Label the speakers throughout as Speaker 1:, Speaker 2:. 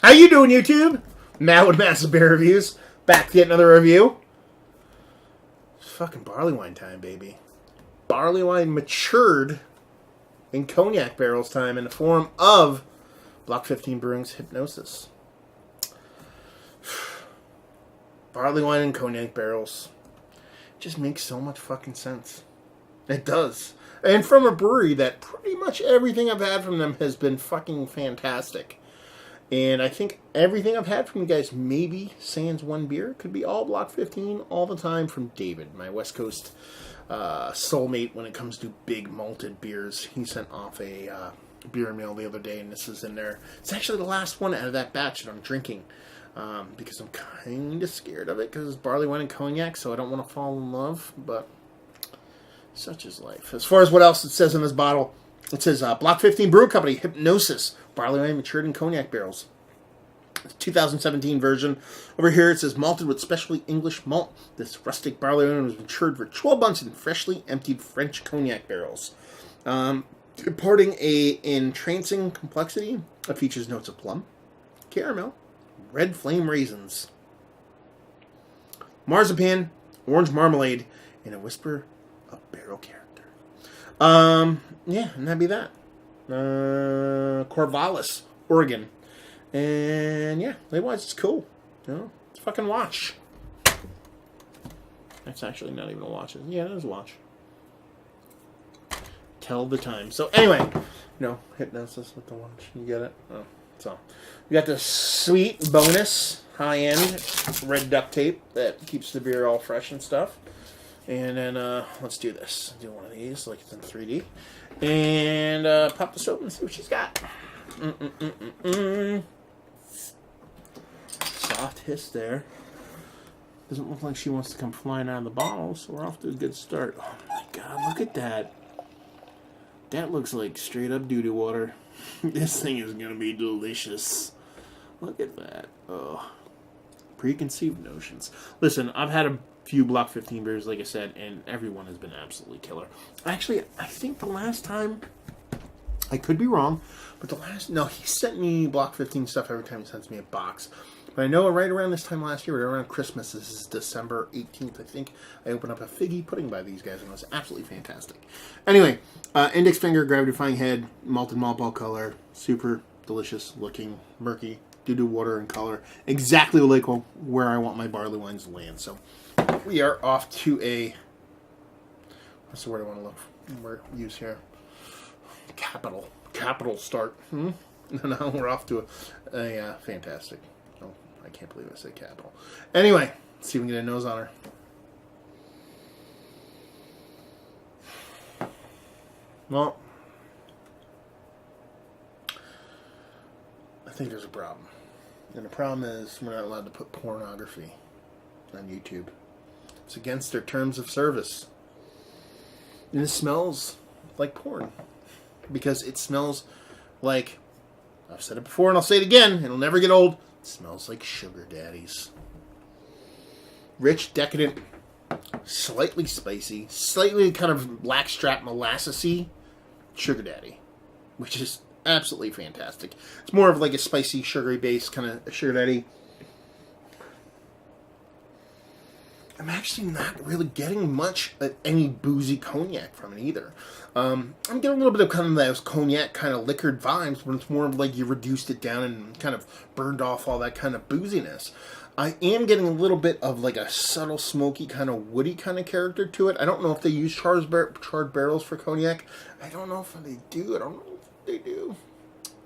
Speaker 1: How you doing, YouTube? Matt with Massive Beer Reviews. Back to get another review. It's fucking Barleywine time, baby. Barleywine matured in cognac barrels time in the form of Block 15 Brewing's Hypnosis. Barleywine in cognac barrels. It just makes so much fucking sense. It does. And from a brewery that pretty much everything I've had from them has been fucking fantastic. And I think everything I've had from you guys, maybe sans one beer, could be all Block 15 all the time from David, my West Coast soulmate when it comes to big malted beers. He sent off a beer meal the other day, and this is in there. It's actually the last one out of that batch that I'm drinking because I'm kind of scared of it because it's barley wine and cognac, so I don't want to fall in love, but such is life. As far as what else it says in this bottle, it says Block 15 Brew Company, Hypnosis, barley wine matured in cognac barrels. 2017 version. Over here it says malted with specialty English malt. This rustic barley wine was matured for 12 months in freshly emptied French cognac barrels. Imparting a entrancing complexity. It features notes of plum, caramel, red flame raisins, marzipan, orange marmalade, and a whisper of barrel character. Yeah, and that'd be that. Corvallis, Oregon. And yeah, label-wise, it's cool. You know, it's a fucking watch. That's actually not even a watch. Yeah, it is a watch. Tell the time. So anyway, Hypnosis with the watch. You get it? Oh, so we got the sweet bonus high-end red duct tape that keeps the beer all fresh and stuff. And then let's do this. Do one of these like it's in 3D. And pop this open and see what she's got. Soft hiss there. Doesn't look like she wants to come flying out of the bottle, so we're off to a good start. Oh my god, look at that. That looks like straight up doo-doo water. This thing is going to be delicious. Look at that. Oh. Preconceived notions. Listen, I've had a few Block 15 beers, like I said, and everyone has been absolutely killer. Actually, I think the last time, I could be wrong, but he sent me Block 15 stuff every time he sends me a box. But I know right around this time last year, right around Christmas, this is December 18th, I think, I opened up a figgy pudding by these guys, and it was absolutely fantastic. Anyway, index finger, gravity-defying head, malted malt ball color, super delicious looking, murky, doo-doo water in color. Exactly like where I want my barley wines to land. So we are off to a, what's the word I want to look for? Use here? Capital start. No, we're off to a fantastic. Oh, I can't believe I said capital. Anyway, let's see if we can get a nose on her. Well, I think there's a problem. And the problem is we're not allowed to put pornography on YouTube. It's against their terms of service. And it smells like porn. Because it smells like, I've said it before and I'll say it again, it'll never get old, it smells like sugar daddies. Rich, decadent, slightly spicy, slightly kind of blackstrap molassesy sugar daddy. Which is absolutely fantastic. It's more of like a spicy, sugary base kind of sugar daddy. I'm actually not really getting much of any boozy cognac from it either. I'm getting a little bit of kind of those cognac kind of liquored vibes, but it's more of like you reduced it down and kind of burned off all that kind of booziness. I am getting a little bit of like a subtle, smoky, kind of woody kind of character to it. I don't know if they use charred barrels for cognac. I don't know if they do. I don't know if they do.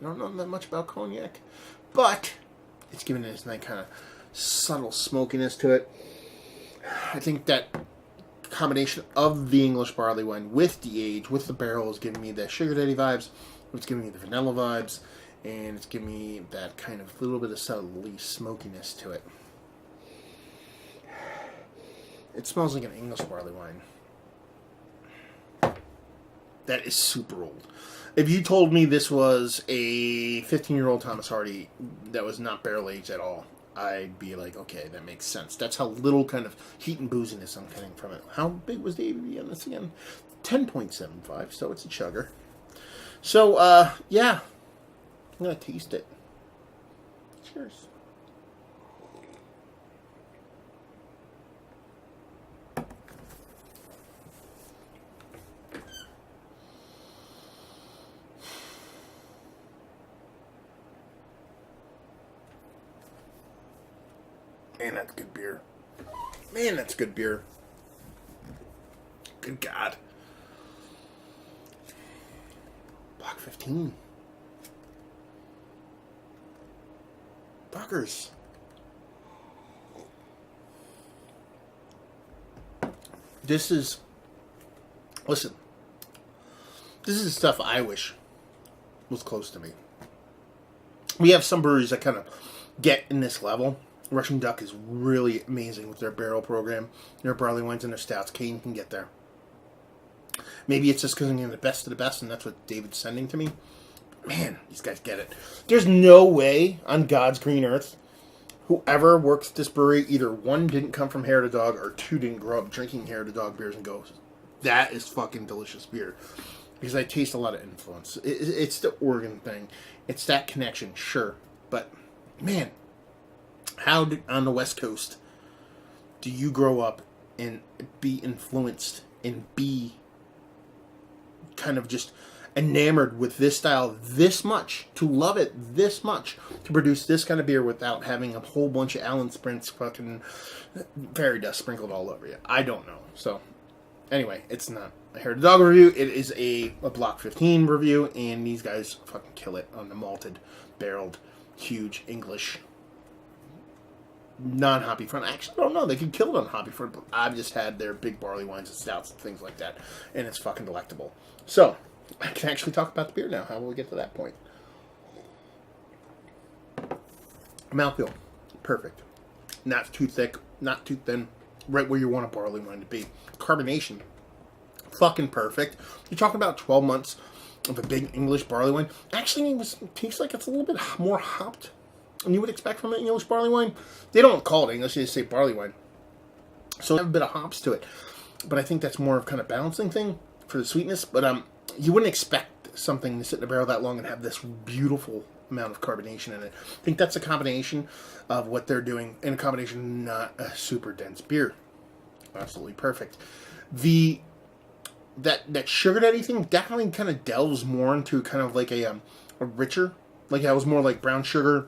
Speaker 1: I don't know that much about cognac. But it's giving it this nice kind of subtle smokiness to it. I think that combination of the English barley wine with the age, with the barrel, is giving me the sugar daddy vibes. It's giving me the vanilla vibes. And it's giving me that kind of little bit of subtly smokiness to it. It smells like an English barley wine. That is super old. If you told me this was a 15-year-old Thomas Hardy that was not barrel aged at all, I'd be like, okay, that makes sense. That's how little kind of heat and booziness I'm getting from it. How big was the ABV on this again? 10.75, so it's a chugger. So, yeah. I'm going to taste it. Cheers. Man, that's good beer. Man, that's good beer. Good God. Block 15. Fuckers. This is... Listen. This is stuff I wish was close to me. We have some breweries that kind of get in this level. Russian Duck is really amazing with their barrel program, their barley wines, and their stouts. Kane can get there. Maybe it's just because I'm getting the best of the best, and that's what David's sending to me. Man, these guys get it. There's no way on God's green earth whoever works at this brewery, either one, didn't come from Hair to Dog, or two, didn't grow up drinking Hair to Dog beers and goes, that is fucking delicious beer. Because I taste a lot of influence. It's the Oregon thing. It's that connection, sure. But, man, how on the West Coast do you grow up and be influenced and be kind of just enamored with this style this much, to love it this much, to produce this kind of beer without having a whole bunch of Allen Sprints fucking fairy dust sprinkled all over you? I don't know. So, anyway, it's not a Hair to Dog review. It is a Block 15 review, and these guys fucking kill it on the malted, barreled, huge English non-hoppy front. Actually, I don't know. They could kill it on hoppy front, but I've just had their big barley wines and stouts and things like that, and it's fucking delectable. So, I can actually talk about the beer now. How will we get to that point? Mouthfeel. Perfect. Not too thick, not too thin. Right where you want a barley wine to be. Carbonation. Fucking perfect. You're talking about 12 months of a big English barley wine. Actually, it tastes like it's a little bit more hopped than you would expect from an English barley wine. They don't call it English, they just say barley wine. So they have a bit of hops to it. But I think that's more of kind of balancing thing for the sweetness. But you wouldn't expect something to sit in a barrel that long and have this beautiful amount of carbonation in it. I think that's a combination of what they're doing, and a combination, not a super dense beer. Absolutely perfect. That sugar daddy thing definitely kind of delves more into kind of like a richer, like I was more like brown sugar.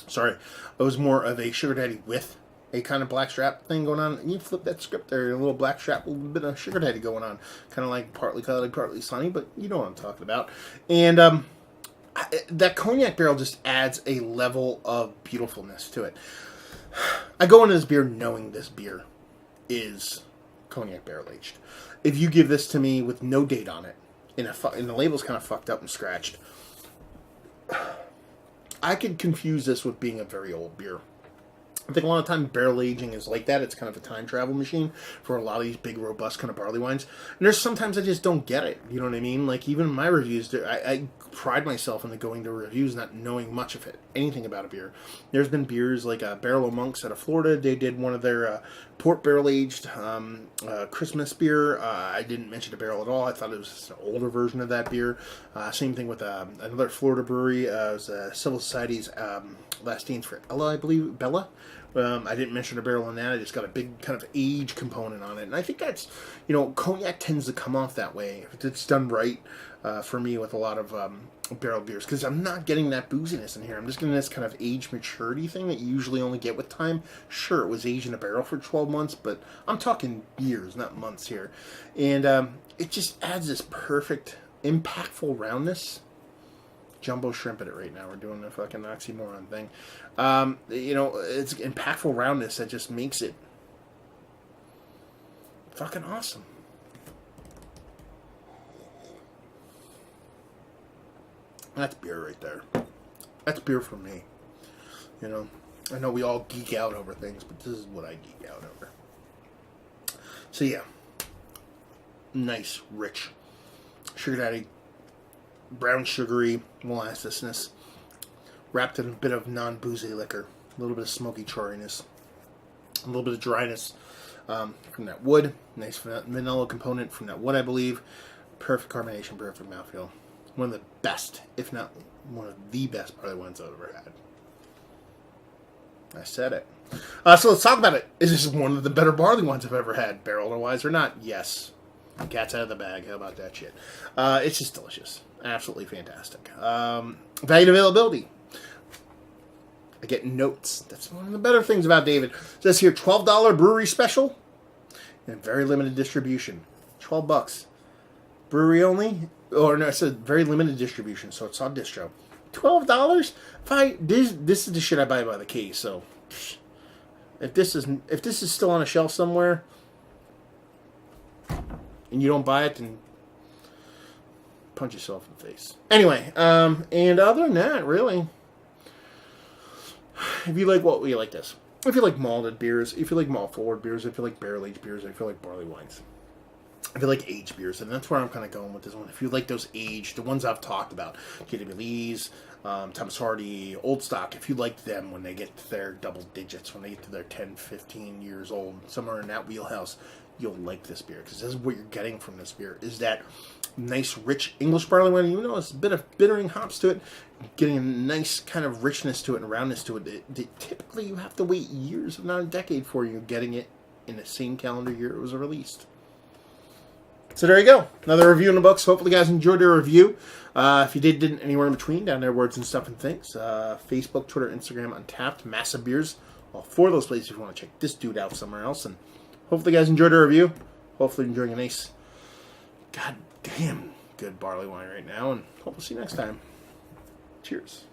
Speaker 1: Sorry, it was more of a sugar daddy with a kind of blackstrap thing going on. And you flip that script there, a little blackstrap, a little bit of sugar daddy going on, kind of like partly cloudy, partly sunny, but you know what I'm talking about. And that cognac barrel just adds a level of beautifulness to it. I go into this beer knowing this beer is cognac barrel aged. If you give this to me with no date on it, and the label's kind of fucked up and scratched, I could confuse this with being a very old beer. I think a lot of times barrel aging is like that. It's kind of a time travel machine for a lot of these big, robust kind of barley wines. And there's sometimes I just don't get it. You know what I mean? Like, even in my reviews, I pride myself into going to reviews not knowing much of it, anything about a beer. There's been beers like Barrel of Monks out of Florida. They did one of their port barrel-aged Christmas beer. I didn't mention the barrel at all. I thought it was just an older version of that beer. Same thing with another Florida brewery. It was Civil Society's last name's for Ella, I believe. Bella. I didn't mention a barrel on that. I just got a big kind of age component on it. And I think that's, cognac tends to come off that way if it's done right for me with a lot of barrel beers. Because I'm not getting that booziness in here. I'm just getting this kind of age maturity thing that you usually only get with time. Sure, it was aged in a barrel for 12 months, but I'm talking years, not months here. And it just adds this perfect, impactful roundness. Jumbo shrimp at it right now. We're doing the fucking oxymoron thing. It's impactful roundness that just makes it fucking awesome. That's beer right there. That's beer for me. I know we all geek out over things, but this is what I geek out over. So yeah. Nice, rich sugar daddy, brown sugary molassousness, wrapped in a bit of non-boozy liquor, a little bit of smoky chariness, a little bit of dryness from that wood, nice vanilla component from that wood, I believe. Perfect carbonation, perfect mouthfeel. One of the best, if not one of the best barley wines I've ever had. I said it. So let's talk about it. Is this one of the better barley wines I've ever had, barrel-wise or not? Yes. Cat's out of the bag. How about that shit? It's just delicious. Absolutely fantastic. Value and availability. I get notes. That's one of the better things about David. It says here, $12 brewery special and very limited distribution. $12. Brewery only? Or no, it says very limited distribution, so it's on distro. $12? This is the shit I buy by the case, so if this is still on a shelf somewhere and you don't buy it, then punch yourself in the face. Anyway, and other than that, really, if you like this. If you like malted beers, if you like malt forward beers, if you like barrel aged beers, if you like barley wines, if you like aged beers, and that's where I'm kind of going with this one. If you like those aged, the ones I've talked about, J.W. Lee's, Thomas Hardy, Old Stock, if you like them when they get to their double digits, when they get to their 10, 15 years old, somewhere in that wheelhouse, you'll like this beer. Because this is what you're getting from this beer, is that nice, rich English barley wine. Even though it's a bit of bittering hops to it, getting a nice kind of richness to it and roundness to it. Typically, you have to wait years, if not a decade, for you getting it in the same calendar year it was released. So there you go. Another review in the books. Hopefully you guys enjoyed the review. If you didn't, anywhere in between, down there, Words and Stuff and Things. Facebook, Twitter, Instagram, Untapped, Massive Beers. All four of those places if you want to check this dude out somewhere else. And hopefully you guys enjoyed the review. Hopefully enjoying a nice, goddamn good barley wine right now. And hope we'll see you next time. Cheers.